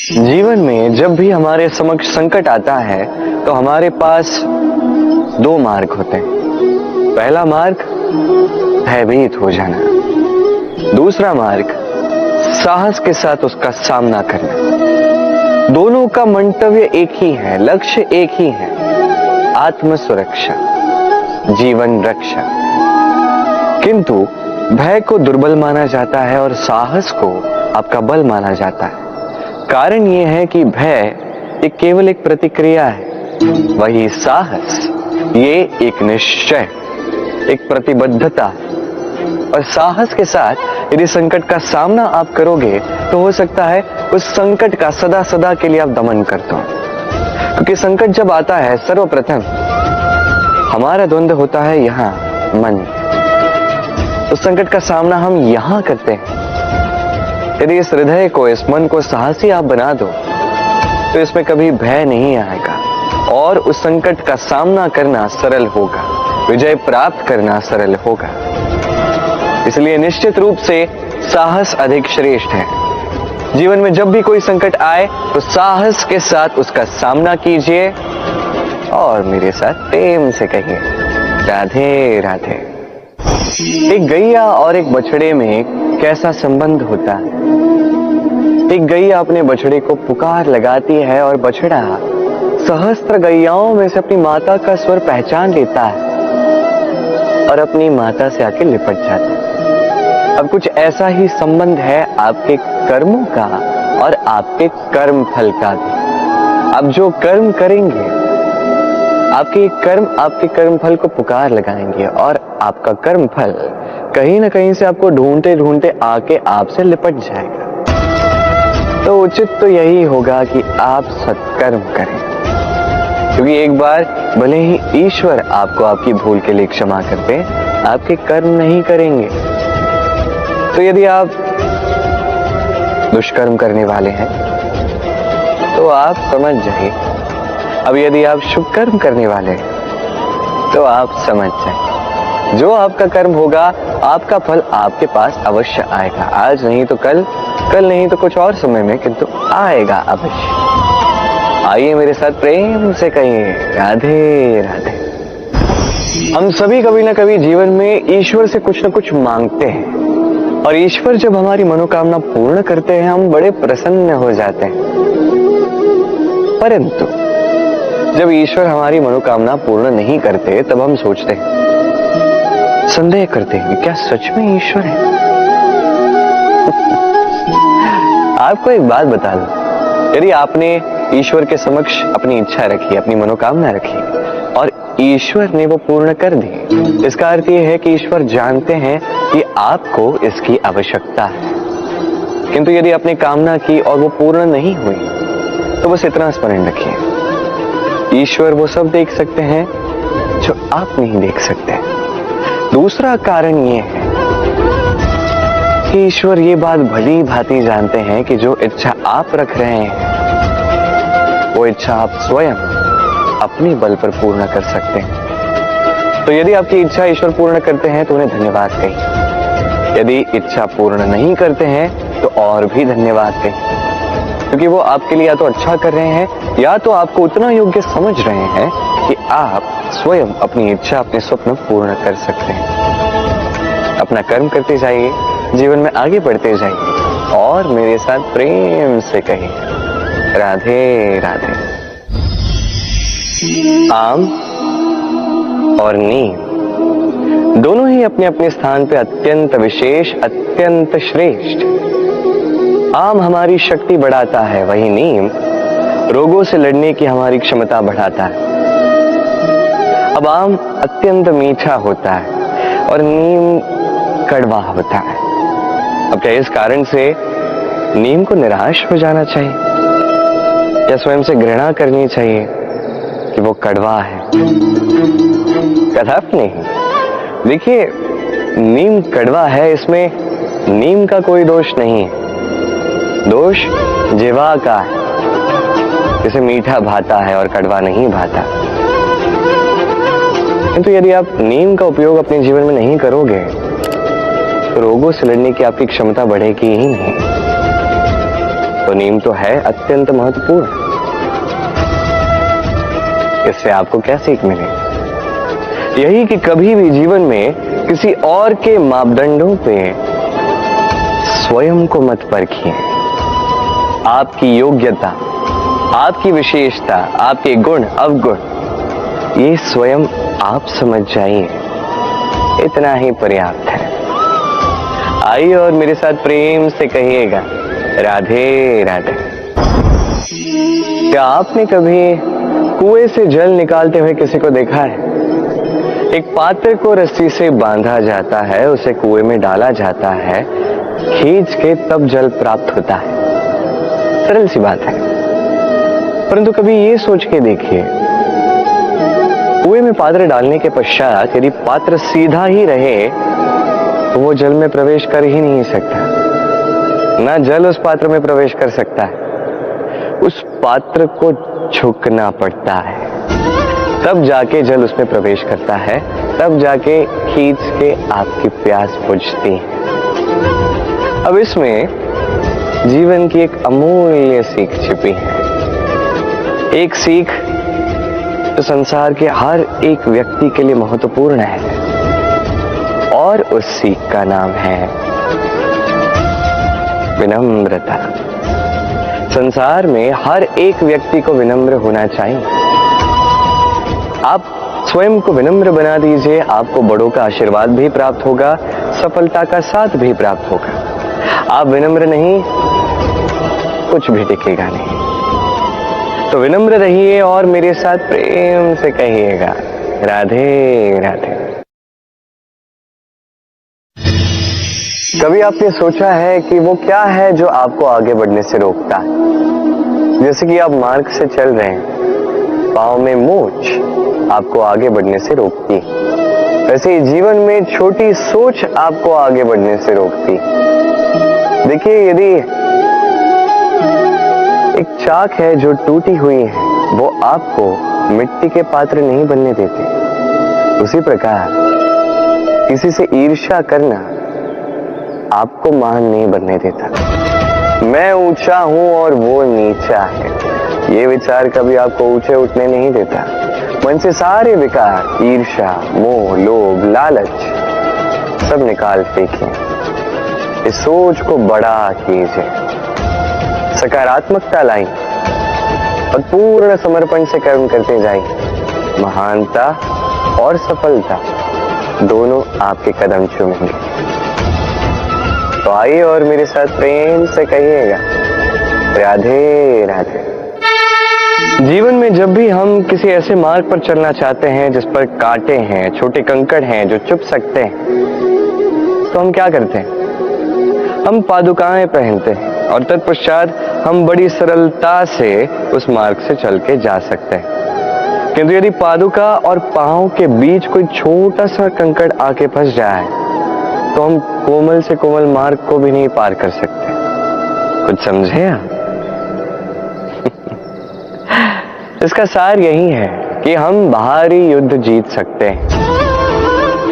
जीवन में जब भी हमारे समक्ष संकट आता है तो हमारे पास दो मार्ग होते हैं। पहला मार्ग भयभीत हो जाना, दूसरा मार्ग साहस के साथ उसका सामना करना। दोनों का मंतव्य एक ही है, लक्ष्य एक ही है, आत्म सुरक्षा, जीवन रक्षा। किंतु भय को दुर्बल माना जाता है और साहस को आपका बल माना जाता है। कारण यह है कि भय ये केवल एक प्रतिक्रिया है, वही साहस ये एक निश्चय, एक प्रतिबद्धता है। और साहस के साथ यदि संकट का सामना आप करोगे तो हो सकता है उस संकट का सदा सदा के लिए आप दमन कर दो। क्योंकि संकट जब आता है सर्वप्रथम हमारा द्वंद्व होता है यहाँ मन। उस संकट का सामना हम यहाँ करते हैं। यदि इस हृदय को, इस मन को साहसी आप बना दो तो इसमें कभी भय नहीं आएगा और उस संकट का सामना करना सरल होगा, विजय प्राप्त करना सरल होगा। इसलिए निश्चित रूप से साहस अधिक श्रेष्ठ है। जीवन में जब भी कोई संकट आए तो साहस के साथ उसका सामना कीजिए और मेरे साथ प्रेम से कहिए राधे राधे। एक गैया और एक बछड़े में कैसा संबंध होता है? एक गैया अपने बछड़े को पुकार लगाती है और बछड़ा सहस्त्र गैयाओं में से अपनी माता का स्वर पहचान लेता है और अपनी माता से आके लिपट जाता है। अब कुछ ऐसा ही संबंध है आपके कर्मों का और आपके कर्म फल का भी। आप जो कर्म करेंगे, आपके कर्म फल को पुकार लगाएंगे और आपका कर्म फल कहीं ना कहीं से आपको ढूंढते ढूंढते आके आपसे लिपट जाएगा। तो उचित तो यही होगा कि आप सत्कर्म करें, क्योंकि एक बार भले ही ईश्वर आपको आपकी भूल के लिए क्षमा कर दे, आपके कर्म नहीं करेंगे। तो यदि आप दुष्कर्म करने वाले हैं तो आप समझ जाइए। अब यदि आप शुभ कर्म करने वाले हैं तो आप समझ जाइए, जो आपका कर्म होगा आपका फल आपके पास अवश्य आएगा। आज नहीं तो कल, कल नहीं तो कुछ और समय में, किंतु आएगा अवश्य। आइए मेरे साथ प्रेम से कहिए राधे राधे। हम सभी कभी ना कभी जीवन में ईश्वर से कुछ ना कुछ मांगते हैं और ईश्वर जब हमारी मनोकामना पूर्ण करते हैं हम बड़े प्रसन्न हो जाते हैं। परंतु जब ईश्वर हमारी मनोकामना पूर्ण नहीं करते तब हम सोचते हैं, संदेह करते हैं, क्या सच में ईश्वर है? आपको एक बात बता दूं, यदि आपने ईश्वर के समक्ष अपनी इच्छा रखी, अपनी मनोकामना रखी और ईश्वर ने वो पूर्ण कर दी, इसका अर्थ ये है कि ईश्वर जानते हैं कि आपको इसकी आवश्यकता है। किंतु यदि आपने कामना की और वो पूर्ण नहीं हुई तो बस इतना स्मरण रखिए, ईश्वर वो सब देख सकते हैं जो आप नहीं देख सकते। दूसरा कारण ये है कि ईश्वर ये बात भली भांति जानते हैं कि जो इच्छा आप रख रहे हैं वो इच्छा आप स्वयं अपने बल पर पूर्ण कर सकते हैं। तो यदि आपकी इच्छा ईश्वर पूर्ण करते हैं तो उन्हें धन्यवाद कहिए, यदि इच्छा पूर्ण नहीं करते हैं तो और भी धन्यवाद कहिए, क्योंकि वो आपके लिए या तो अच्छा कर रहे हैं या तो आपको उतना योग्य समझ रहे हैं कि आप स्वयं अपनी इच्छा, अपने स्वप्न पूर्ण कर सकते हैं। अपना कर्म करते जाइए, जीवन में आगे बढ़ते जाइए और मेरे साथ प्रेम से कहिए राधे राधे। आम और नीम दोनों ही अपने अपने स्थान पे अत्यंत विशेष, अत्यंत श्रेष्ठ। आम हमारी शक्ति बढ़ाता है, वही नीम रोगों से लड़ने की हमारी क्षमता बढ़ाता है। अब आम अत्यंत मीठा होता है और नीम कड़वा होता है। अब क्या इस कारण से नीम को निराश हो जाना चाहिए या स्वयं से घृणा करनी चाहिए कि वो कड़वा है? कदापि नहीं। देखिए, नीम कड़वा है, इसमें नीम का कोई दोष नहीं है, दोष जीवा का है। जैसे मीठा भाता है और कड़वा नहीं भाता। किंतु यदि आप नीम का उपयोग अपने जीवन में नहीं करोगे तो रोगों से लड़ने की आपकी क्षमता बढ़ेगी ही नहीं। तो नींव तो है अत्यंत महत्वपूर्ण। इससे आपको क्या सीख मिलेगी? यही कि कभी भी जीवन में किसी और के मापदंडों पे स्वयं को मत परखिए। आपकी योग्यता, आपकी विशेषता, आपके गुण अवगुण, ये स्वयं आप समझ जाइए, इतना ही पर्याप्त है। आइए और मेरे साथ प्रेम से कहिएगा, राधे राधे। क्या आपने कभी कुएं से जल निकालते हुए किसी को देखा है? एक पात्र को रस्सी से बांधा जाता है, उसे कुएं में डाला जाता है, खींच के तब जल प्राप्त होता है। सरल सी बात है, परंतु कभी ये सोच के देखिए, कुएं में पात्र डालने के पश्चात यदि पात्र सीधा ही रहे तो वो जल में प्रवेश कर ही नहीं सकता। ना जल उस पात्र में प्रवेश कर सकता है, उस पात्र को झुकना पड़ता है, तब जाके जल उसमें प्रवेश करता है, तब जाके खींच के आपकी प्यास बुझती है। अब इसमें जीवन की एक अमूल्य सीख छिपी है, एक सीख जो संसार के हर एक व्यक्ति के लिए महत्वपूर्ण है, और उस सीख का नाम है विनम्रता। संसार में हर एक व्यक्ति को विनम्र होना चाहिए। आप स्वयं को विनम्र बना दीजिए, आपको बड़ों का आशीर्वाद भी प्राप्त होगा, सफलता का साथ भी प्राप्त होगा। आप विनम्र नहीं, कुछ भी टिकेगा नहीं। तो विनम्र रहिए और मेरे साथ प्रेम से कहिएगा, राधे राधे। कभी आपने सोचा है कि वो क्या है जो आपको आगे बढ़ने से रोकता है? जैसे कि आप मार्ग से चल रहे हैं, पांव में मोच आपको आगे बढ़ने से रोकती, वैसे ही जीवन में छोटी सोच आपको आगे बढ़ने से रोकती। देखिए, यदि एक चाक है जो टूटी हुई है, वो आपको मिट्टी के पात्र नहीं बनने देते। उसी प्रकार किसी से ईर्ष्या करना आपको महान नहीं बनने देता। मैं ऊंचा हूं और वो नीचा है, ये विचार कभी आपको ऊंचे उठने नहीं देता। मन से सारे विकार, ईर्ष्या, मोह, लोभ, लालच सब निकाल फेंकिए। इस सोच को बड़ा कीजिए, सकारात्मकता लाइए और पूर्ण समर्पण से कर्म करते जाइए। महानता और सफलता दोनों आपके कदम चूमेंगे। तो आइए और मेरे साथ प्रेम से कहिएगा, राधे राधे। जीवन में जब भी हम किसी ऐसे मार्ग पर चलना चाहते हैं जिस पर कांटे हैं, छोटे कंकड़ हैं जो चुभ सकते हैं, तो हम क्या करते हैं? हम पादुकाएं पहनते हैं और तत्पश्चात हम बड़ी सरलता से उस मार्ग से चल के जा सकते हैं। किंतु यदि पादुका और पांव के बीच कोई छोटा सा कंकड़ आके फंस जाए तो हम कोमल से कोमल मार्ग को भी नहीं पार कर सकते। कुछ समझे आप? इसका सार यही है कि हम बाहरी युद्ध जीत सकते हैं,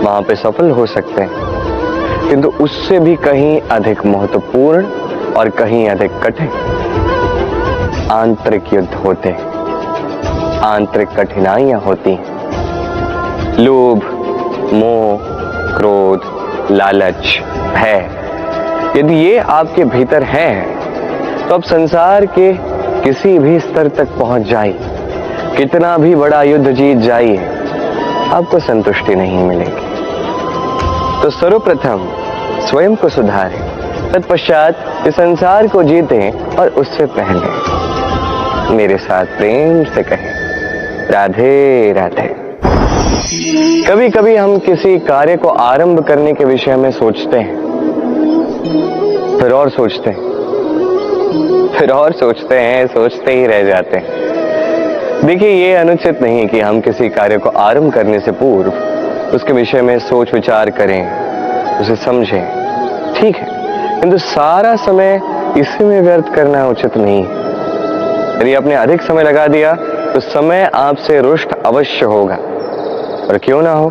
वहां पे सफल हो सकते हैं, किंतु उससे भी कहीं अधिक महत्वपूर्ण और कहीं अधिक कठिन आंतरिक युद्ध होते हैं, आंतरिक कठिनाइयां होती हैं। लोभ, मोह, क्रोध, लालच, भय, यदि ये आपके भीतर है तो आप संसार के किसी भी स्तर तक पहुंच जाइए, कितना भी बड़ा युद्ध जीत जाइए, आपको संतुष्टि नहीं मिलेगी। तो सर्वप्रथम स्वयं को सुधारें, तत्पश्चात इस संसार को जीतें और उससे पहले मेरे साथ प्रेम से कहें, राधे राधे। कभी कभी हम किसी कार्य को आरंभ करने के विषय में सोचते हैं, फिर और सोचते हैं, फिर और सोचते हैं, सोचते ही रह जाते हैं। देखिए, ये अनुचित नहीं कि हम किसी कार्य को आरंभ करने से पूर्व उसके विषय में सोच विचार करें, उसे समझें, ठीक है, किंतु सारा समय इसी में व्यर्थ करना उचित नहीं है। यदि आपने अधिक समय लगा दिया तो समय आपसे रुष्ट अवश्य होगा, और क्यों ना हो,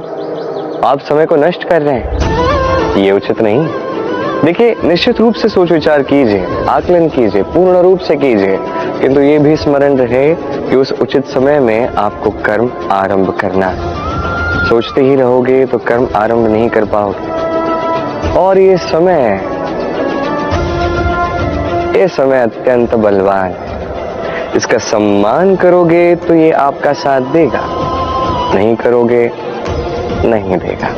आप समय को नष्ट कर रहे हैं, ये उचित नहीं। देखिए, निश्चित रूप से सोच विचार कीजिए, आकलन कीजिए, पूर्ण रूप से कीजिए, किंतु ये भी स्मरण रहे कि उस उचित समय में आपको कर्म आरंभ करना है। सोचते ही रहोगे तो कर्म आरंभ नहीं कर पाओगे। और ये समय अत्यंत बलवान है। इसका सम्मान करोगे तो ये आपका साथ देगा, नहीं करोगे नहीं देगा।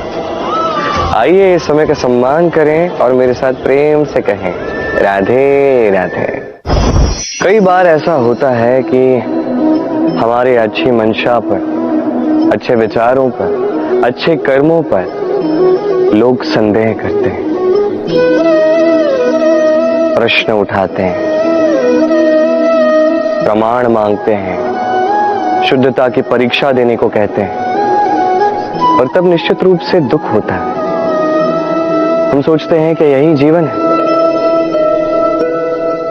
आइए इस समय का सम्मान करें और मेरे साथ प्रेम से कहें राधे राधे। कई बार ऐसा होता है कि हमारे अच्छी मंशा पर, अच्छे विचारों पर, अच्छे कर्मों पर लोग संदेह करते हैं, प्रश्न उठाते हैं, प्रमाण मांगते हैं, शुद्धता की परीक्षा देने को कहते हैं। और तब निश्चित रूप से दुख होता है। हम सोचते हैं कि यही जीवन है।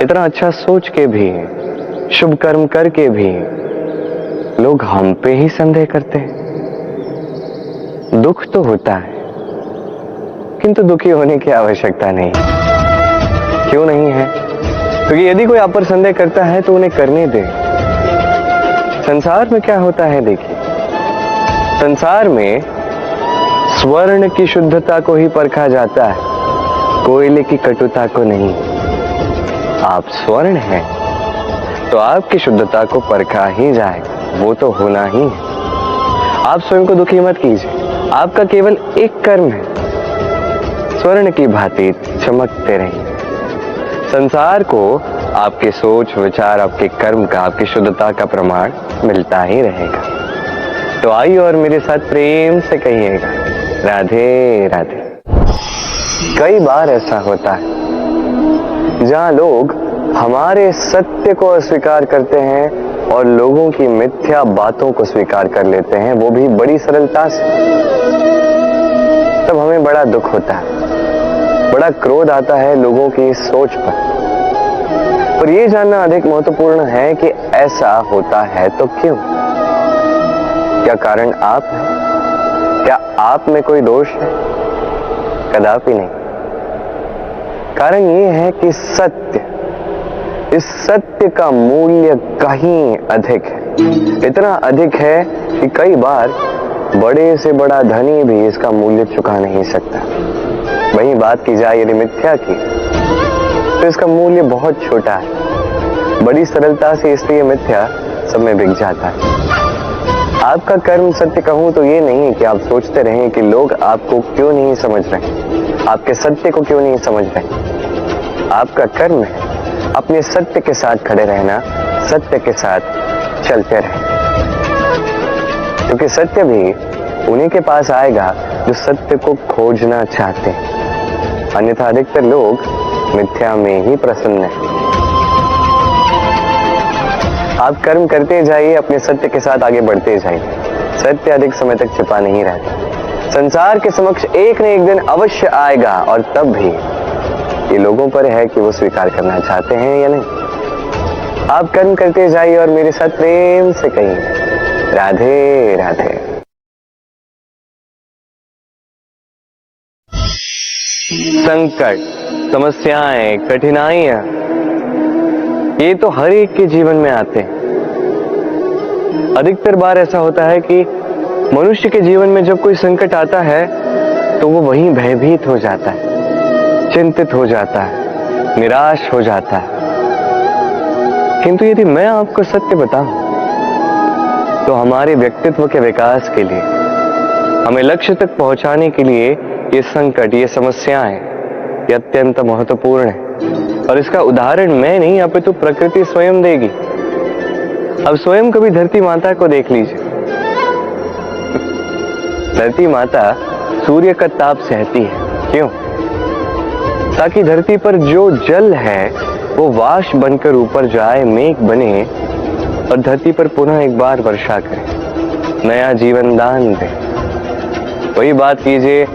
इतना अच्छा सोच के भी, शुभ कर्म करके भी लोग हम पे ही संदेह करते हैं। दुख तो होता है, किंतु दुखी होने की आवश्यकता नहीं। क्यों नहीं है? क्योंकि यदि कोई आप पर संदेह करता है तो उन्हें करने दे। संसार में क्या होता है देखिए, संसार में स्वर्ण की शुद्धता को ही परखा जाता है, कोयले की कटुता को नहीं। आप स्वर्ण हैं तो आपकी शुद्धता को परखा ही जाएगा, वो तो होना ही है। आप स्वयं को दुखी मत कीजिए, आपका केवल एक कर्म है, स्वर्ण की भांति चमकते रहिए। संसार को आपके सोच विचार, आपके कर्म का, आपकी शुद्धता का प्रमाण मिलता ही रहेगा। तो आइए और मेरे साथ प्रेम से कहिएगा राधे राधे। कई बार ऐसा होता है जहां लोग हमारे सत्य को अस्वीकार करते हैं और लोगों की मिथ्या बातों को स्वीकार कर लेते हैं, वो भी बड़ी सरलता से। तब हमें बड़ा दुख होता है, बड़ा क्रोध आता है लोगों की इस सोच पर यह जानना अधिक महत्वपूर्ण है कि ऐसा होता है तो क्यों? क्या कारण आप हैं? क्या आप में कोई दोष है? कदापि नहीं। कारण यह है कि सत्य, इस सत्य का मूल्य कहीं अधिक है। इतना अधिक है कि कई बार बड़े से बड़ा धनी भी इसका मूल्य चुका नहीं सकता। वहीं बात की जाए यदि मिथ्या की, तो इसका मूल्य बहुत छोटा है, बड़ी सरलता से इसलिए मिथ्या सब में बिक जाता है। आपका कर्म सत्य कहूं तो ये नहीं है कि आप सोचते रहें कि लोग आपको क्यों नहीं समझ रहे, आपके सत्य को क्यों नहीं समझ रहे। आपका कर्म है अपने सत्य के साथ खड़े रहना, सत्य के साथ चलते रहें, क्योंकि सत्य भी उन्हीं के पास आएगा जो सत्य को खोजना चाहते हैं। अन्यथा अधिकतर लोग मिथ्या में ही प्रसन्न हैं। आप कर्म करते जाइए, अपने सत्य के साथ आगे बढ़ते जाइए। सत्य अधिक समय तक छिपा नहीं रहता। संसार के समक्ष एक न एक दिन अवश्य आएगा और तब भी ये लोगों पर है कि वो स्वीकार करना चाहते हैं या नहीं। आप कर्म करते जाइए और मेरे साथ प्रेम से कहिए राधे राधे। संकट, समस्याएं, कठिनाइयां, ये तो हर एक के जीवन में आते हैं। अधिकतर बार ऐसा होता है कि मनुष्य के जीवन में जब कोई संकट आता है तो वो वहीं भयभीत हो जाता है, चिंतित हो जाता है, निराश हो जाता है। किंतु यदि मैं आपको सत्य बताऊं तो हमारे व्यक्तित्व के विकास के लिए, हमें लक्ष्य तक पहुंचाने के लिए ये संकट, ये समस्याएं, ये अत्यंत महत्वपूर्ण है। और इसका उदाहरण मैं नहीं, अपितु प्रकृति स्वयं देगी। अब स्वयं कभी धरती माता को देख लीजिए। धरती माता सूर्य का ताप सहती है, क्यों? ताकि धरती पर जो जल है वो वाष्प बनकर ऊपर जाए, मेघ बने और धरती पर पुनः एक बार वर्षा करे, नया जीवन दान दे। वही बात कीजिए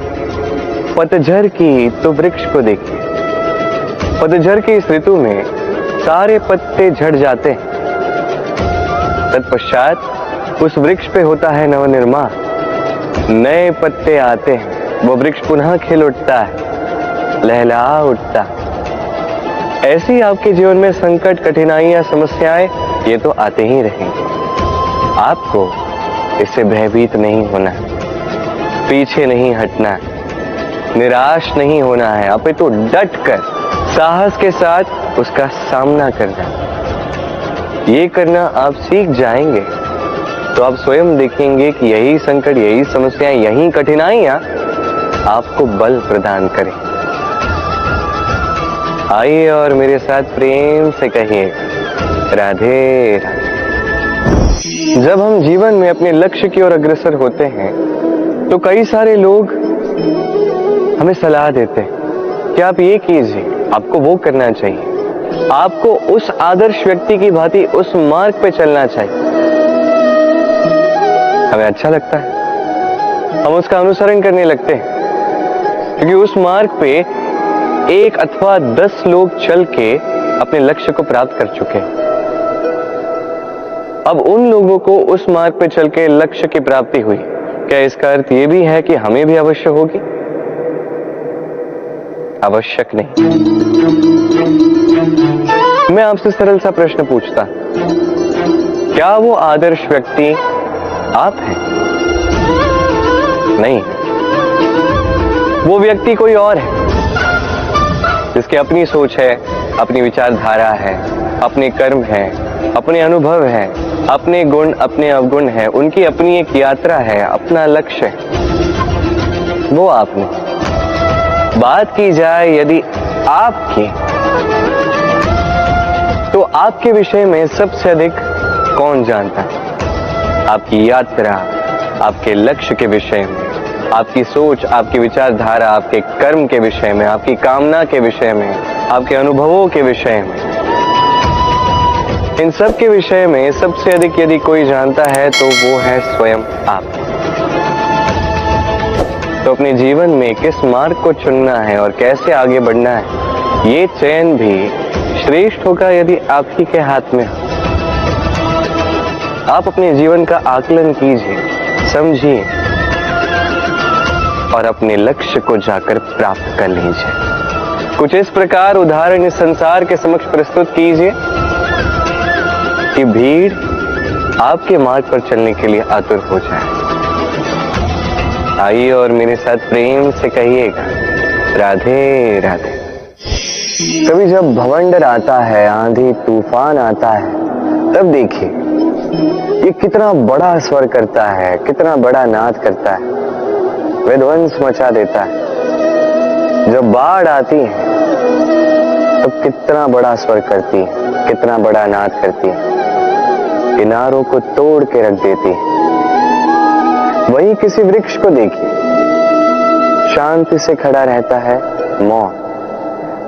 पतझड़ की, तो वृक्ष को देखिए। पतझड़ की इस ऋतु में सारे पत्ते झड़ जाते हैं, तत्पश्चात उस वृक्ष पे होता है नवनिर्माण, नए पत्ते आते हैं, वो वृक्ष पुनः खिल उठता है, लहला उठता। ऐसी आपके जीवन में संकट, कठिनाइयां, समस्याएं ये तो आते ही रहेंगे। आपको इससे भयभीत नहीं होना, पीछे नहीं हटना, निराश नहीं होना है, अपितु डट कर साहस के साथ उसका सामना करना। ये करना आप सीख जाएंगे तो आप स्वयं देखेंगे कि यही संकट, यही समस्याएं, यही कठिनाइयां आपको बल प्रदान करें। आइए और मेरे साथ प्रेम से कहिए राधे राधे। जब हम जीवन में अपने लक्ष्य की ओर अग्रसर होते हैं तो कई सारे लोग हमें सलाह देते हैं कि आप ये कीजिए, आपको वो करना चाहिए, आपको उस आदर्श व्यक्ति की भांति उस मार्ग पे चलना चाहिए। हमें अच्छा लगता है, हम उसका अनुसरण करने लगते हैं, क्योंकि उस मार्ग पे 1 अथवा 10 लोग चल के अपने लक्ष्य को प्राप्त कर चुके हैं। अब उन लोगों को उस मार्ग पे चल के लक्ष्य की प्राप्ति हुई, क्या इसका अर्थ यह भी है कि हमें भी अवश्य होगी? आवश्यक नहीं। मैं आपसे सरल सा प्रश्न पूछता, क्या वो आदर्श व्यक्ति आप हैं? नहीं, वो व्यक्ति कोई और है, जिसकी अपनी सोच है, अपनी विचारधारा है, अपने कर्म है, अपने अनुभव है, अपने गुण, अपने अवगुण है, उनकी अपनी एक यात्रा है, अपना लक्ष्य है। वो आप नहीं। बात की जाए यदि आपकी, तो आपके विषय में सबसे अधिक कौन जानता है? आपकी यात्रा, आपके लक्ष्य के विषय में, आपकी सोच, आपकी विचारधारा, आपके कर्म के विषय में, आपकी कामना के विषय में, आपके अनुभवों के विषय में, इन सब के विषय में सबसे अधिक यदि कोई जानता है तो वो है स्वयं आप। तो अपने जीवन में किस मार्ग को चुनना है और कैसे आगे बढ़ना है, ये चयन भी श्रेष्ठ होगा यदि आप ही के हाथ में हो। आप अपने जीवन का आकलन कीजिए, समझिए और अपने लक्ष्य को जाकर प्राप्त कर लीजिए। कुछ इस प्रकार उदाहरण इस संसार के समक्ष प्रस्तुत कीजिए कि भीड़ आपके मार्ग पर चलने के लिए आतुर हो जाए। आइए और मेरे साथ प्रेम से कहिएगा राधे राधे। कभी जब भवंडर आता है, आंधी तूफान आता है, तब देखिए ये कितना बड़ा स्वर करता है, कितना बड़ा नाद करता है, विध्वंस मचा देता है। जब बाढ़ आती है तब कितना बड़ा स्वर करती है, कितना बड़ा नाद करती है, किनारों को तोड़ के रख देती है। वही किसी वृक्ष को देखिए, शांति से खड़ा रहता है, मौन,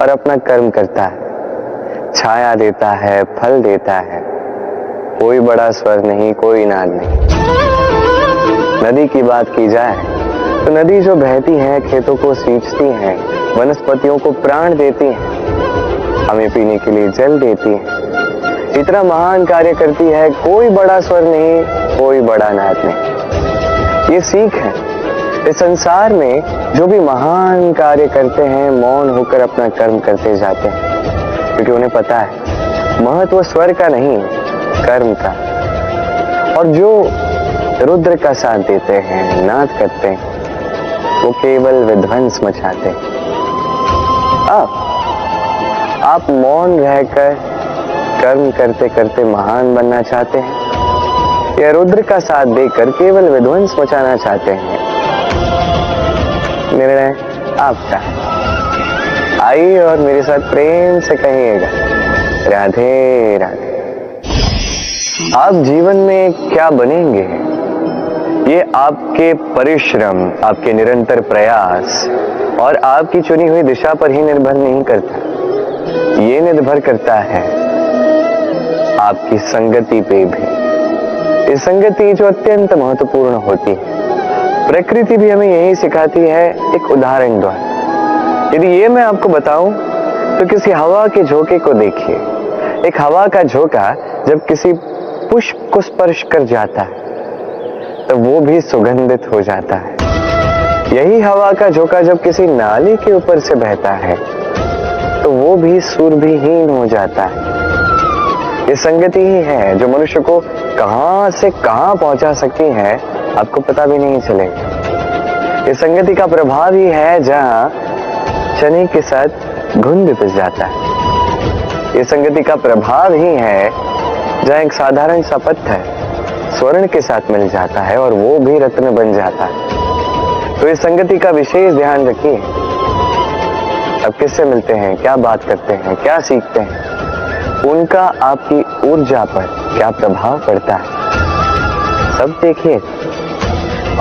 और अपना कर्म करता है, छाया देता है, फल देता है, कोई बड़ा स्वर नहीं, कोई नाद नहीं। नदी की बात की जाए तो नदी जो बहती है, खेतों को सींचती है, वनस्पतियों को प्राण देती है, हमें पीने के लिए जल देती है, इतना महान कार्य करती है, कोई बड़ा स्वर नहीं, कोई बड़ा नाद नहीं। ये सीख है, इस संसार में जो भी महान कार्य करते हैं, मौन होकर अपना कर्म करते जाते हैं, क्योंकि उन्हें पता है महत्व स्वर का नहीं, कर्म का। और जो रुद्र का साथ देते हैं, नाद करते हैं, वो केवल विध्वंस मचाते हैं। आप मौन रहकर कर्म करते करते महान बनना चाहते हैं या रुद्र का साथ देकर केवल विध्वंस मचाना चाहते हैं? निर्णय आपका है। आइए और मेरे साथ प्रेम से कहिएगा राधे राधे। आप जीवन में क्या बनेंगे, ये आपके परिश्रम, आपके निरंतर प्रयास और आपकी चुनी हुई दिशा पर ही निर्भर नहीं करता। ये निर्भर करता है आपकी संगति पे भी। इस संगति जो अत्यंत महत्वपूर्ण होती है। प्रकृति भी हमें यही सिखाती है एक उदाहरण द्वारा। यदि ये मैं आपको बताऊं तो किसी हवा के झोंके को देखिए। एक हवा का झोंका जब किसी पुष्प को स्पर्श कर जाता है तो वो भी सुगंधित हो जाता है। यही हवा का झोंका जब किसी नाली के ऊपर से बहता है तो वो भी सुरभिहीन हो जाता है। ये संगति ही है जो मनुष्य को कहां से कहां पहुंचा सकती है, आपको पता भी नहीं चलेगा। ये संगति का प्रभाव ही है जहां चने के साथ घुंड पिस जाता है। ये संगति का प्रभाव ही है जहां एक साधारण सा पत्थर स्वर्ण के साथ मिल जाता है और वो भी रत्न बन जाता है। तो इस संगति का विशेष ध्यान रखिए। अब किससे मिलते हैं, क्या बात करते हैं, क्या सीखते हैं, उनका आपकी ऊर्जा पर क्या प्रभाव पड़ता है, सब देखिए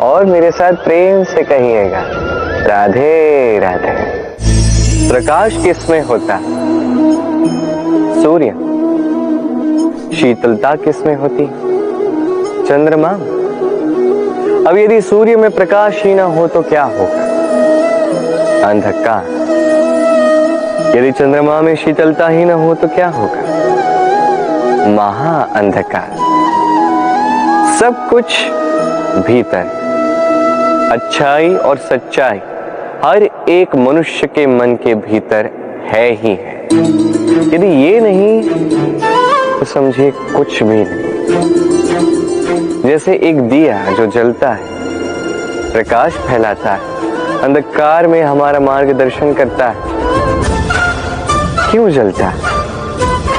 और मेरे साथ प्रेम से कहिएगा राधे राधे। प्रकाश किसमें होता है? सूर्य। शीतलता किसमें होती? चंद्रमा। अब यदि सूर्य में प्रकाश ही ना हो तो क्या होगा? अंधकार। यदि चंद्रमा में शीतलता ही ना हो तो क्या होगा? महा अंधकार। सब कुछ भीतर, अच्छाई और सच्चाई हर एक मनुष्य के मन के भीतर है ही है। यदि ये नहीं तो समझिए कुछ भी नहीं। जैसे एक दिया जो जलता है, प्रकाश फैलाता है, अंधकार में हमारा मार्गदर्शन करता है। क्यों जलता है?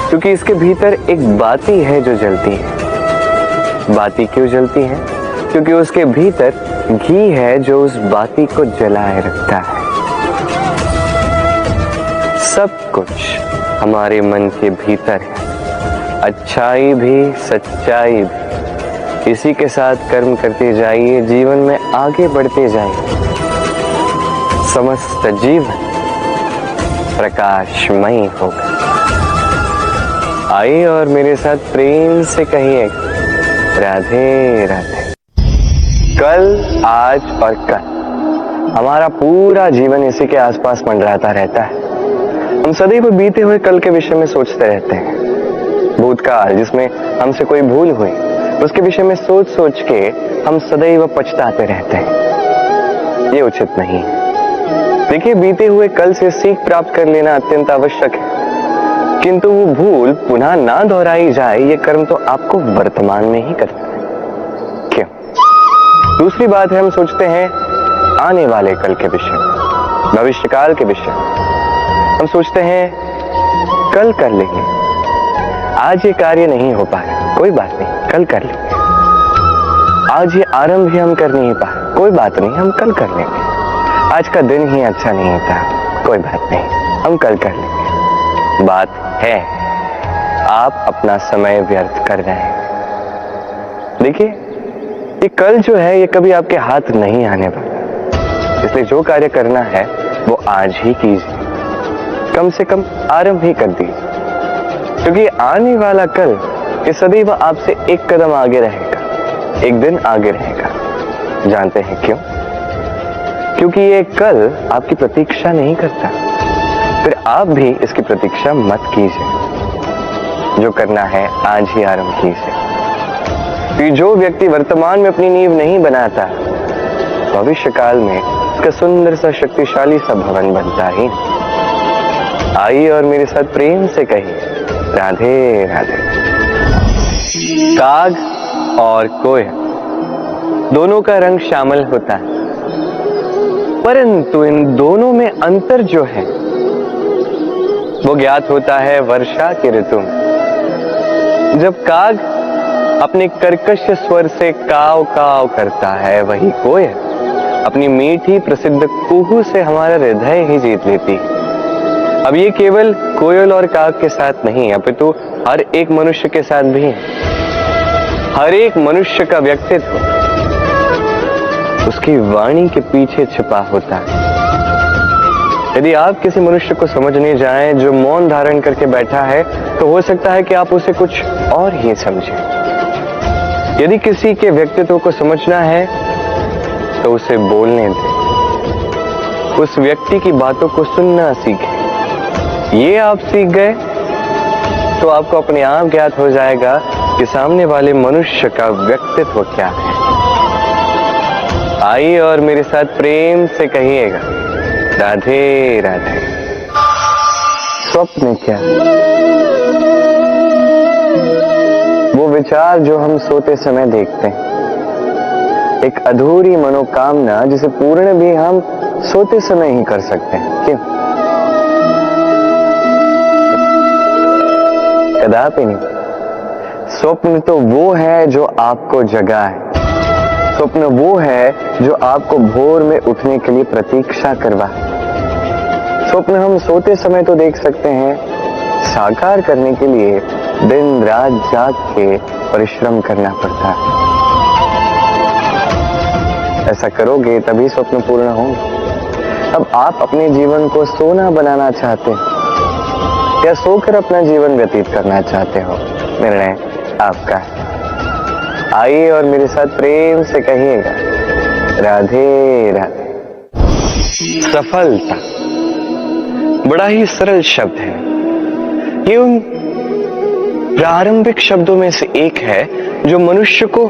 क्योंकि इसके भीतर एक बाती है जो जलती है। बाती क्यों जलती है? क्योंकि उसके भीतर घी है जो उस बाती को जलाए रखता है। सब कुछ हमारे मन के भीतर है, अच्छाई भी सच्चाई भी। इसी के साथ कर्म करते जाइए, जीवन में आगे बढ़ते जाइए। समस्त जीवन प्रकाशमय होगा। आइए और मेरे साथ प्रेम से कहिए राधे राधे। कल, आज और कल, हमारा पूरा जीवन इसी के आसपास मंडराता रहता है। हम सदैव बीते हुए कल के विषय में सोचते रहते हैं। भूतकाल जिसमें हमसे कोई भूल हुई, उसके विषय में सोच सोच के हम सदैव पछताते रहते हैं। ये उचित नहीं है। देखिए, बीते हुए कल से सीख प्राप्त कर लेना अत्यंत आवश्यक है, किंतु वो भूल पुनः ना दोहराई जाए, ये कर्म तो आपको वर्तमान में ही करना है। क्यों? दूसरी बात है, हम सोचते हैं आने वाले कल के विषय में, भविष्यकाल के विषय में। हम सोचते हैं कल कर लेंगे, आज ये कार्य नहीं हो पाया, कोई बात नहीं, कल कर लेंगे। आज ये आरंभ भी हम कर नहीं पाए, कोई बात नहीं, हम कल कर लेंगे। आज का दिन ही अच्छा नहीं होता, कोई बात नहीं, हम कल कर लेंगे। बात है, आप अपना समय व्यर्थ कर रहे हैं। देखिए, ये कल जो है ये कभी आपके हाथ नहीं आने वाला, इसलिए जो कार्य करना है वो आज ही कीजिए। कम से कम आरंभ ही कर दीजिए, क्योंकि आने वाला कल ये सदैव आपसे एक कदम आगे रहेगा, एक दिन आगे रहेगा। जानते हैं क्यों? क्योंकि ये कल आपकी प्रतीक्षा नहीं करता। फिर आप भी इसकी प्रतीक्षा मत कीजिए। जो करना है आज ही आरंभ कीजिए। कि जो व्यक्ति वर्तमान में अपनी नींव नहीं बनाता, भविष्य काल में उसका सुंदर सा शक्तिशाली सा भवन बनता ही। आइए और मेरे साथ प्रेम से कहिए राधे राधे। काग और कोयल दोनों का रंग श्यामल होता है, परंतु इन दोनों में अंतर जो है वो ज्ञात होता है वर्षा के ऋतु में। जब काग अपने कर्कश स्वर से काव काव करता है, वही कोयल अपनी मीठी प्रसिद्ध कुहू से हमारा हृदय ही जीत लेती है। अब ये केवल कोयल और काग के साथ नहीं, अपितु हर एक मनुष्य के साथ भी है। हर एक मनुष्य का व्यक्तित्व उसकी वाणी के पीछे छिपा होता है। यदि आप किसी मनुष्य को समझने जाएं जो मौन धारण करके बैठा है, तो हो सकता है कि आप उसे कुछ और ही समझें। यदि किसी के व्यक्तित्व को समझना है तो उसे बोलने दें, उस व्यक्ति की बातों को सुनना सीखें। ये आप सीख गए तो आपको अपने आप ज्ञात हो जाएगा कि सामने वाले मनुष्य का व्यक्तित्व क्या है। आइए और मेरे साथ प्रेम से कहिएगा, राधे राधे। स्वप्न क्या? वो विचार जो हम सोते समय देखते हैं, एक अधूरी मनोकामना जिसे पूर्ण भी हम सोते समय ही कर सकते हैं। क्यों? कदापि नहीं। स्वप्न तो वो है जो आपको जगाए, स्वप्न वो है जो आपको भोर में उठने के लिए प्रतीक्षा करवाए। स्वप्न हम सोते समय तो देख सकते हैं, साकार करने के लिए दिन रात जाग के परिश्रम करना पड़ता है। ऐसा करोगे तभी स्वप्न पूर्ण होंगे। अब आप अपने जीवन को सोना बनाना चाहते हो या सोकर अपना जीवन व्यतीत करना चाहते हो, निर्णय आपका है। आइए और मेरे साथ प्रेम से कहिएगा, राधे राधे। सफलता बड़ा ही सरल शब्द है। ये उन प्रारंभिक शब्दों में से एक है जो मनुष्य को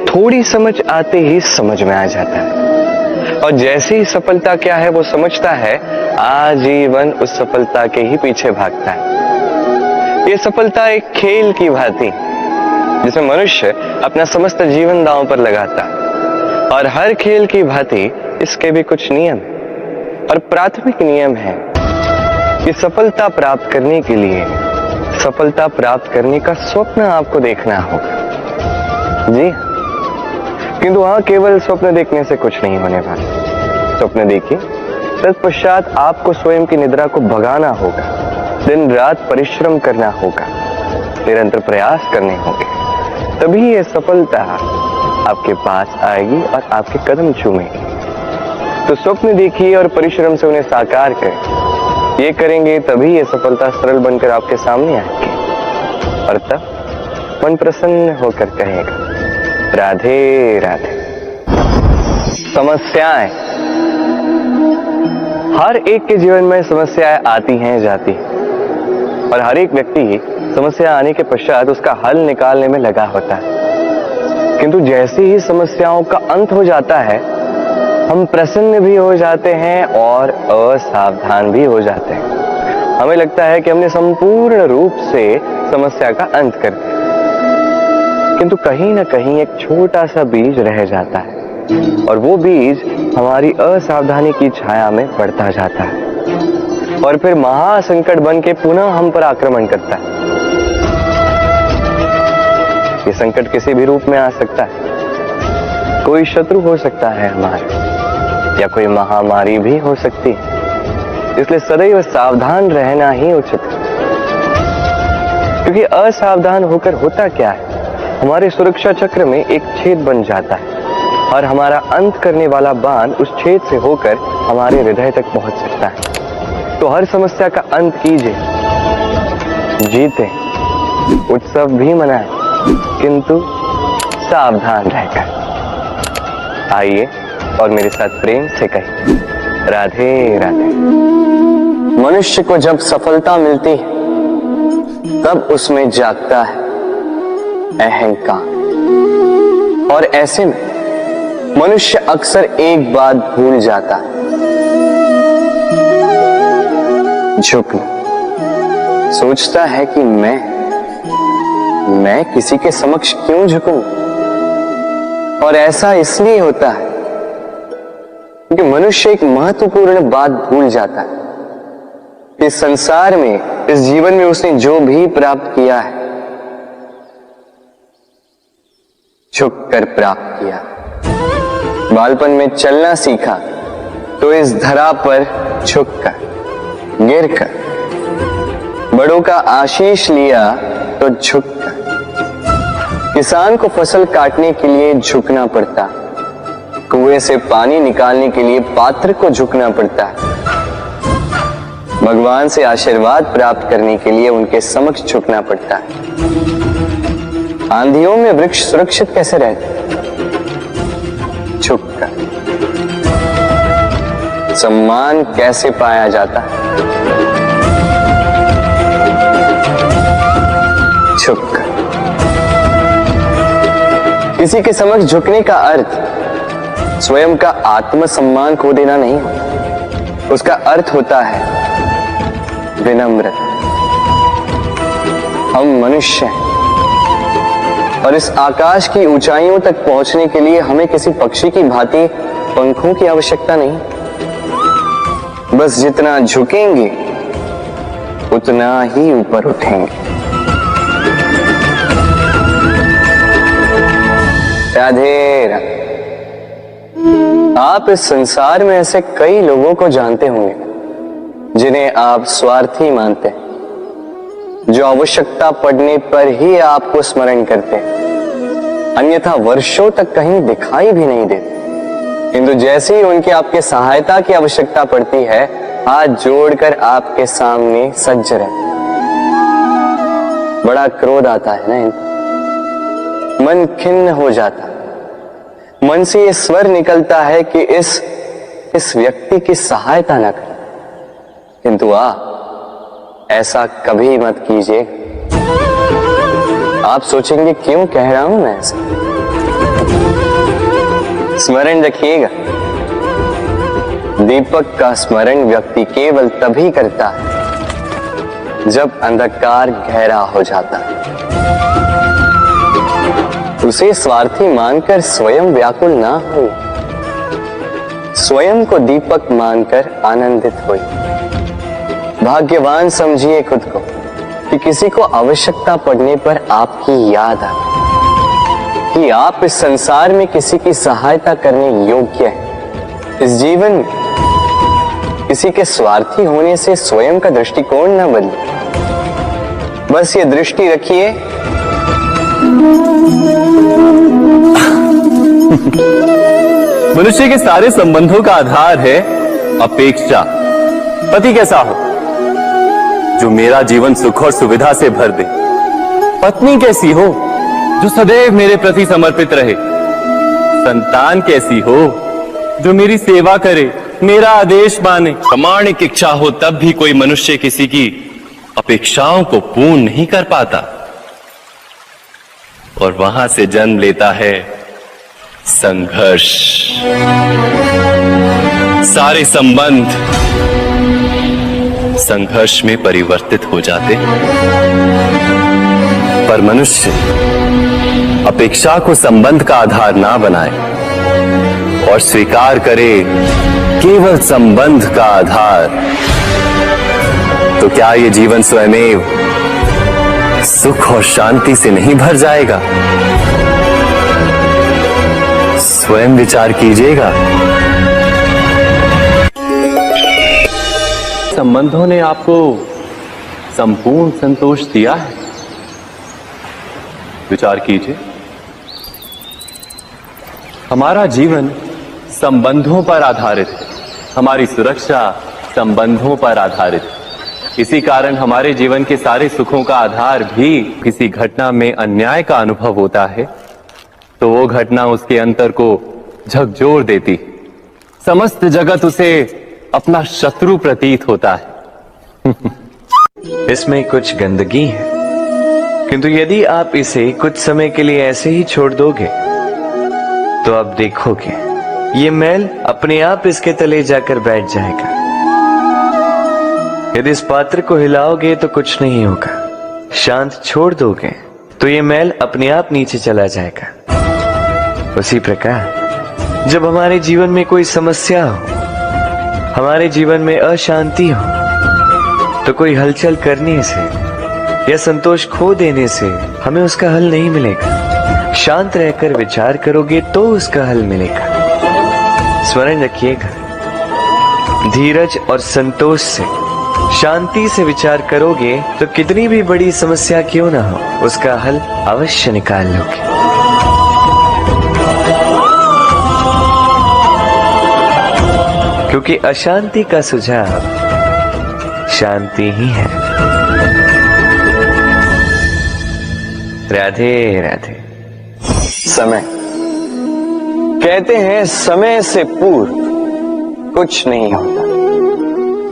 थोड़ी समझ आते ही समझ में आ जाता है, और जैसे ही सफलता क्या है वो समझता है, आजीवन उस सफलता के ही पीछे भागता है। ये सफलता एक खेल की भांति जिसमें मनुष्य अपना समस्त जीवन दांव पर लगाता है, और हर खेल की भांति इसके भी कुछ नियम और प्राथमिक नियम है कि सफलता प्राप्त करने के लिए सफलता प्राप्त करने का स्वप्न आपको देखना होगा। जी, किंतु वहां केवल स्वप्न देखने से कुछ नहीं होने वाला। स्वप्न देखिए, तत्पश्चात आपको स्वयं की निद्रा को भगाना होगा, दिन रात परिश्रम करना होगा, निरंतर प्रयास करने होंगे, तभी ये सफलता आपके पास आएगी और आपके कदम चूमेगी। तो स्वप्न देखिए और परिश्रम से उन्हें साकार करें। ये करेंगे तभी ये सफलता सरल बनकर आपके सामने आएगी, और तब मन प्रसन्न होकर कहेगा, राधे राधे। समस्याएं, हर एक के जीवन में समस्याएं आती हैं, जाती हैं, और हर एक व्यक्ति समस्या आने के पश्चात उसका हल निकालने में लगा होता है। किंतु जैसे ही समस्याओं का अंत हो जाता है, हम प्रसन्न भी हो जाते हैं और असावधान भी हो जाते हैं। हमें लगता है कि हमने संपूर्ण रूप से समस्या का अंत कर दिया, किंतु कहीं ना कहीं एक छोटा सा बीज रह जाता है, और वो बीज हमारी असावधानी की छाया में बढ़ता जाता है, और फिर महासंकट बन के पुनः हम पर आक्रमण करता है। ये संकट किसी भी रूप में आ सकता है। कोई शत्रु हो सकता है हमारा, या कोई महामारी भी हो सकती है। इसलिए सदैव सावधान रहना ही उचित है, क्योंकि असावधान होकर होता क्या है, हमारे सुरक्षा चक्र में एक छेद बन जाता है, और हमारा अंत करने वाला बाण उस छेद से होकर हमारे हृदय तक पहुंच सकता है। तो हर समस्या का अंत कीजिए, जीते, उत्सव भी मनाएं, किंतु सावधान रहकर। आइए और मेरे साथ प्रेम से कहिए, राधे राधे। मनुष्य को जब सफलता मिलती है, तब उसमें जागता है अहंकार, और ऐसे में मनुष्य अक्सर एक बात भूल जाता है, झुकना। सोचता है कि मैं किसी के समक्ष क्यों झुकूं? और ऐसा इसलिए होता है क्योंकि मनुष्य एक महत्वपूर्ण बात भूल जाता है। इस संसार में, इस जीवन में उसने जो भी प्राप्त किया है, झुककर प्राप्त किया। बालपन में चलना सीखा तो इस धरा पर झुककर, गिरकर। बड़ों का आशीष लिया तो झुककर। किसान को फसल काटने के लिए झुकना पड़ता, कुएं से पानी निकालने के लिए पात्र को झुकना पड़ता है। भगवान से आशीर्वाद प्राप्त करने के लिए उनके समक्ष झुकना पड़ता है। आंधियों में वृक्ष सुरक्षित कैसे रहते? झुककर। सम्मान कैसे पाया जाता है? झुककर। किसी के समक्ष झुकने का अर्थ स्वयं का आत्मसम्मान खो देना नहीं होता, उसका अर्थ होता है विनम्रता। हम मनुष्य हैं और इस आकाश की ऊंचाइयों तक पहुंचने के लिए हमें किसी पक्षी की भांति पंखों की आवश्यकता नहीं। बस जितना झुकेंगे उतना ही ऊपर उठेंगे। राधे राधे। आप इस संसार में ऐसे कई लोगों को जानते होंगे जिन्हें आप स्वार्थी मानते हैं, जो आवश्यकता पड़ने पर ही आपको स्मरण करते हैं, अन्यथा वर्षों तक कहीं दिखाई भी नहीं देते। किंतु जैसे ही उनकी आपके सहायता की आवश्यकता पड़ती है, हाथ जोड़कर आपके सामने सज्ज रहते। बड़ा क्रोध आता है ना इनको, मन खिन्न हो जाता, मन से ये स्वर निकलता है कि इस व्यक्ति की सहायता न करें। किंतु ऐसा कभी मत कीजिए। आप सोचेंगे क्यों कह रहा हूं मैं ऐसा। स्मरण रखिएगा, दीपक का स्मरण व्यक्ति केवल तभी करता है जब अंधकार गहरा हो जाता है। उसे स्वार्थी मानकर स्वयं व्याकुल ना हो, स्वयं को दीपक मानकर आनंदित हो। भाग्यवान समझिए खुद को कि किसी को आवश्यकता पड़ने पर आपकी याद आए, कि आप इस संसार में किसी की सहायता करने योग्य हैं। इस जीवन में किसी के स्वार्थी होने से स्वयं का दृष्टिकोण न बदले। बस ये दृष्टि रखिए, मनुष्य के सारे संबंधों का आधार है अपेक्षा। पति कैसा हो जो मेरा जीवन सुख और सुविधा से भर दे, पत्नी कैसी हो जो सदैव मेरे प्रति समर्पित रहे, संतान कैसी हो जो मेरी सेवा करे, मेरा आदेश माने। प्रामाणिक इच्छा हो तब भी कोई मनुष्य किसी की अपेक्षाओं को पूर्ण नहीं कर पाता, और वहां से जन्म लेता है संघर्ष। सारे संबंध संघर्ष में परिवर्तित हो जाते, पर मनुष्य अपेक्षा को संबंध का आधार ना बनाए और स्वीकार करे केवल संबंध का आधार, तो क्या ये जीवन स्वयमेव सुख और शांति से नहीं भर जाएगा? स्वयं विचार कीजिएगा। संबंधों ने आपको संपूर्ण संतोष दिया है? विचार कीजिए। हमारा जीवन संबंधों पर आधारित है, हमारी सुरक्षा संबंधों पर आधारित है। इसी कारण हमारे जीवन के सारे सुखों का आधार भी किसी घटना में अन्याय का अनुभव होता है तो वो घटना उसके अंतर को झकझोर देती, समस्त जगत उसे अपना शत्रु प्रतीत होता है। इसमें कुछ गंदगी है, किंतु यदि आप इसे कुछ समय के लिए ऐसे ही छोड़ दोगे तो आप देखोगे ये मैल अपने आप इसके तले जाकर बैठ जाएगा। यदि इस पात्र को हिलाओगे तो कुछ नहीं होगा, शांत छोड़ दोगे तो ये मैल अपने आप नीचे चला जाएगा। उसी प्रकार जब हमारे जीवन में कोई समस्या हो, हमारे जीवन में अशांति हो, तो कोई हलचल करने से या संतोष खो देने से हमें उसका हल नहीं मिलेगा। शांत रहकर विचार करोगे तो उसका हल मिलेगा। स्मरण रखिएगा, धीरज और संतोष से, शांति से विचार करोगे तो कितनी भी बड़ी समस्या क्यों ना हो, उसका हल अवश्य निकाल लोगे। क्योंकि अशांति का सुझाव शांति ही है। राधे राधे। समय, कहते हैं समय से पूर्व कुछ नहीं होता,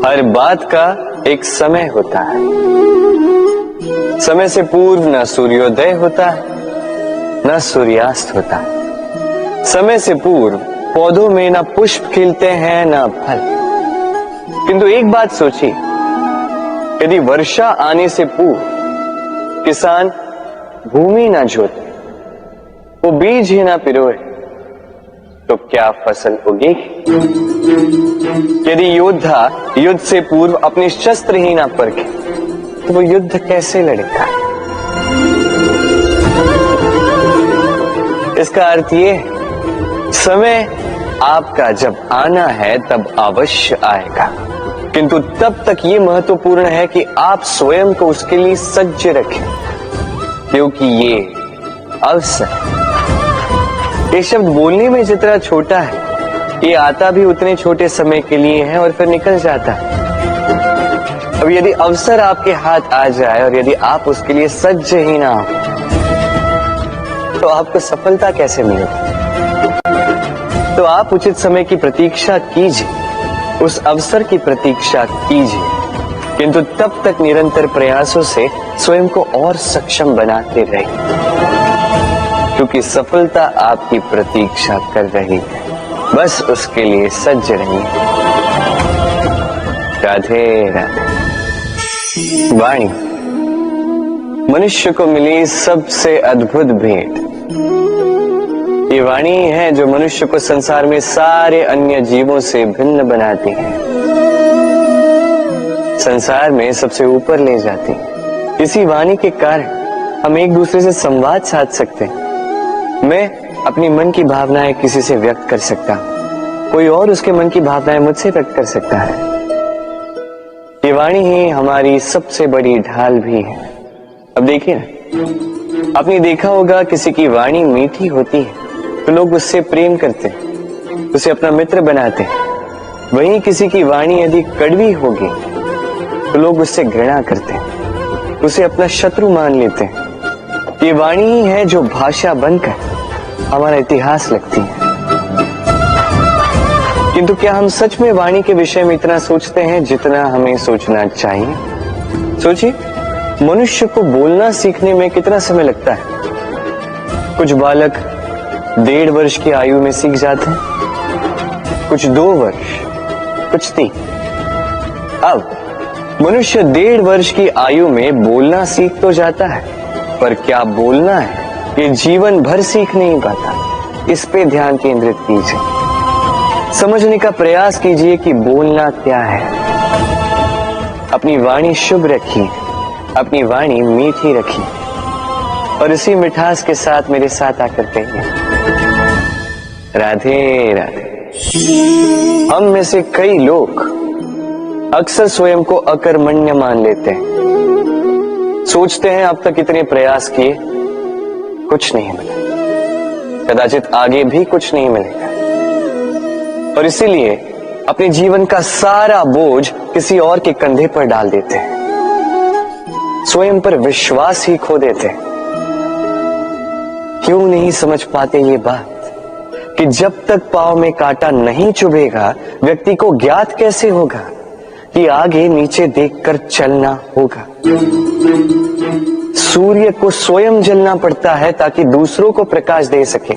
हर बात का एक समय होता है। समय से पूर्व न सूर्योदय होता है न सूर्यास्त होता है। समय से पूर्व पौधों में ना पुष्प खिलते हैं ना फल। किंतु एक बात सोचिए, यदि वर्षा आने से पूर्व किसान भूमि ना जोते, वो बीज ही ना पिरोए, तो क्या फसल उगेगी? यदि योद्धा युद्ध से पूर्व अपने शस्त्र ही ना परखे, तो वो युद्ध कैसे लड़ेगा? इसका अर्थ ये है, समय आपका जब आना है तब अवश्य आएगा, किंतु तब तक ये महत्वपूर्ण है कि आप स्वयं को उसके लिए सज्ज रखें, क्योंकि ये अवसर, ये शब्द बोलने में जितना छोटा है, ये आता भी उतने छोटे समय के लिए है और फिर निकल जाता है। अब यदि अवसर आपके हाथ आ जाए और यदि आप उसके लिए सज्ज ही ना हो, तो आपको सफलता कैसे मिलेगी? तो आप उचित समय की प्रतीक्षा कीजिए, उस अवसर की प्रतीक्षा कीजिए, किंतु तब तक निरंतर प्रयासों से स्वयं को और सक्षम बनाते रहिए, क्योंकि सफलता आपकी प्रतीक्षा कर रही है। बस उसके लिए सज्ज रहिए। राधे राधे। वाणी मनुष्य को मिली सबसे अद्भुत भेंट। ये वाणी है जो मनुष्य को संसार में सारे अन्य जीवों से भिन्न बनाती है, संसार में सबसे ऊपर ले जाती है। इसी वाणी के कारण हम एक दूसरे से संवाद साध सकते हैं। मैं अपनी मन की भावनाएं किसी से व्यक्त कर सकता हूं, कोई और उसके मन की भावनाएं मुझसे व्यक्त कर सकता है। ये वाणी ही हमारी सबसे बड़ी ढाल भी है। अब देखिए ना, आपने देखा होगा किसी की वाणी मीठी होती है तो लोग उससे प्रेम करते, उसे अपना मित्र बनाते। वहीं किसी की वाणी यदि कड़वी होगी तो लोग उससे घृणा करते, उसे अपना शत्रु मान लेते। ये वाणी ही है जो भाषा बनकर हमारा इतिहास लगती है। किंतु क्या हम सच में वाणी के विषय में इतना सोचते हैं जितना हमें सोचना चाहिए? सोचिए, मनुष्य को बोलना सीखने में कितना समय लगता है? कुछ बालक 1.5 वर्ष की आयु में सीख जाते हैं, कुछ 2 वर्ष, कुछ 3। अब मनुष्य 1.5 वर्ष की आयु में बोलना सीख तो जाता है, पर क्या बोलना है ये जीवन भर सीख नहीं पाता। इस पे ध्यान केंद्रित कीजिए, समझने का प्रयास कीजिए कि बोलना क्या है। अपनी वाणी शुभ रखिए, अपनी वाणी मीठी रखिए, और इसी मिठास के साथ मेरे साथ आकर कहिए, राधे राधे। हम में से कई लोग अक्सर स्वयं को अकर्मण्य मान लेते हैं, सोचते हैं अब तक इतने प्रयास किए, कुछ नहीं मिला, कदाचित आगे भी कुछ नहीं मिलेगा, और इसीलिए अपने जीवन का सारा बोझ किसी और के कंधे पर डाल देते हैं, स्वयं पर विश्वास ही खो देते हैं। क्यों नहीं समझ पाते ये बात कि जब तक पांव में कांटा नहीं चुभेगा, व्यक्ति को ज्ञात कैसे होगा कि आगे नीचे देखकर चलना होगा। सूर्य को स्वयं जलना पड़ता है ताकि दूसरों को प्रकाश दे सके।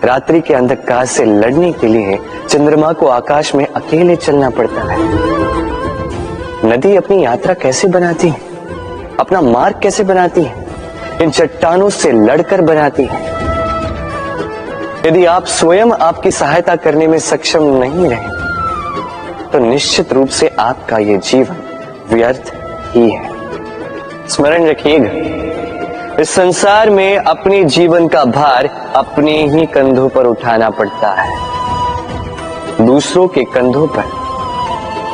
रात्रि के अंधकार से लड़ने के लिए चंद्रमा को आकाश में अकेले चलना पड़ता है। नदी अपनी यात्रा कैसे बनाती है, अपना मार्ग कैसे बनाती है? इन चट्टानों से लड़कर बनाती है। यदि आप स्वयं आपकी सहायता करने में सक्षम नहीं रहे, तो निश्चित रूप से आपका यह जीवन व्यर्थ ही है। स्मरण रखिएगा, इस संसार में अपने जीवन का भार अपने ही कंधों पर उठाना पड़ता है। दूसरों के कंधों पर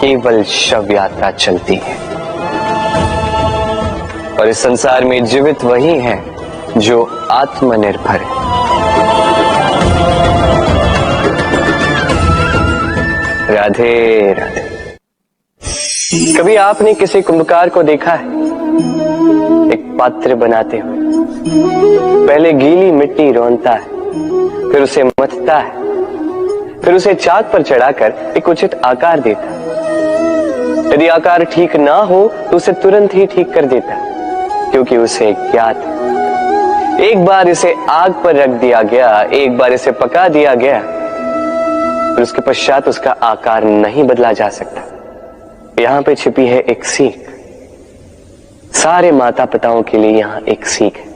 केवल शव यात्रा चलती है, और इस संसार में जीवित वही है जो आत्मनिर्भर है। राधे राधे। कभी आपने किसी कुंभकार को देखा है एक पात्र बनाते हुए? पहले गीली मिट्टी रौंदता है, फिर उसे मथता है, फिर उसे चाक पर चढ़ाकर एक उचित आकार देता है। यदि आकार ठीक ना हो तो उसे तुरंत ही ठीक कर देता है, क्योंकि उसे ज्ञात है एक बार इसे आग पर रख दिया गया, एक बार इसे पका दिया गया, फिर उसके पश्चात उसका आकार नहीं बदला जा सकता। यहां पे छिपी है एक सीख। सारे माता पिताओं के लिए यहां एक सीख है।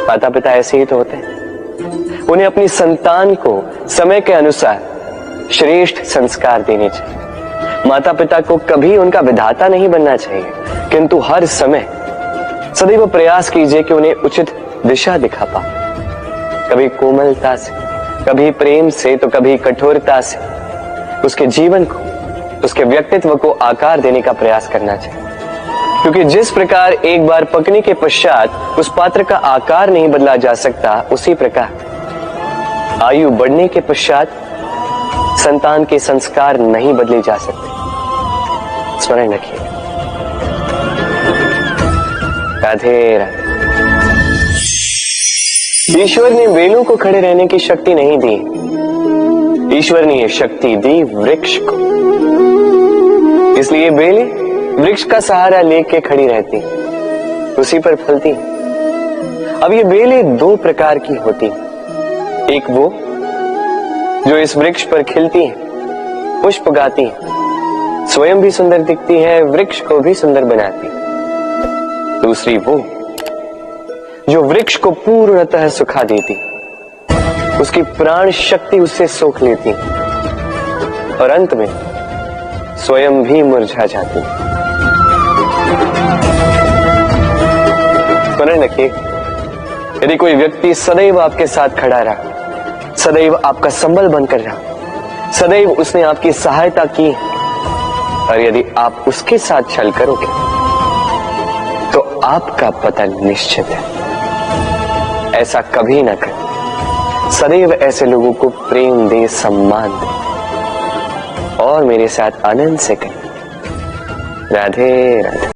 माता पिता ऐसे ही तो होते हैं। उन्हें अपनी संतान को समय के अनुसार श्रेष्ठ संस्कार देने चाहिए। माता पिता को कभी उनका विधाता नहीं बनना चाहिए, किंतु हर समय सदैव प्रयास कीजिए कि उन्हें उचित दिशा दिखा पाओ। कभी कोमलता से, कभी प्रेम से, तो कभी कठोरता से उसके जीवन को, उसके व्यक्तित्व को आकार देने का प्रयास करना चाहिए। क्योंकि जिस प्रकार एक बार पकने के पश्चात उस पात्र का आकार नहीं बदला जा सकता, उसी प्रकार आयु बढ़ने के पश्चात संतान के संस्कार नहीं बदले जा सकते। स्मरण रखिए। राधे राधे। ईश्वर ने बेलों को खड़े रहने की शक्ति नहीं दी, ईश्वर ने यह शक्ति दी वृक्ष को। इसलिए बेलें वृक्ष का सहारा लेके खड़ी रहती, उसी पर फलती। अब ये बेलें दो प्रकार की होती, एक वो जो इस वृक्ष पर खिलती हैं, पुष्प गाती हैं, स्वयं भी सुंदर दिखती है, वृक्ष को भी सुंदर बनाती। दूसरी वो जो वृक्ष को पूर्णतः सुखा देती, उसकी प्राण शक्ति उससे सोख लेती और अंत में स्वयं भी मुरझा जाती। स्मरण रखिए, यदि कोई व्यक्ति सदैव आपके साथ खड़ा रहा, सदैव आपका संबल बनकर रहा, सदैव उसने आपकी सहायता की, और यदि आप उसके साथ छल करोगे तो आपका पतन निश्चित है। ऐसा कभी ना करें। सदैव ऐसे लोगों को प्रेम दे, सम्मान दे और मेरे साथ आनंद से करें। राधे राधे।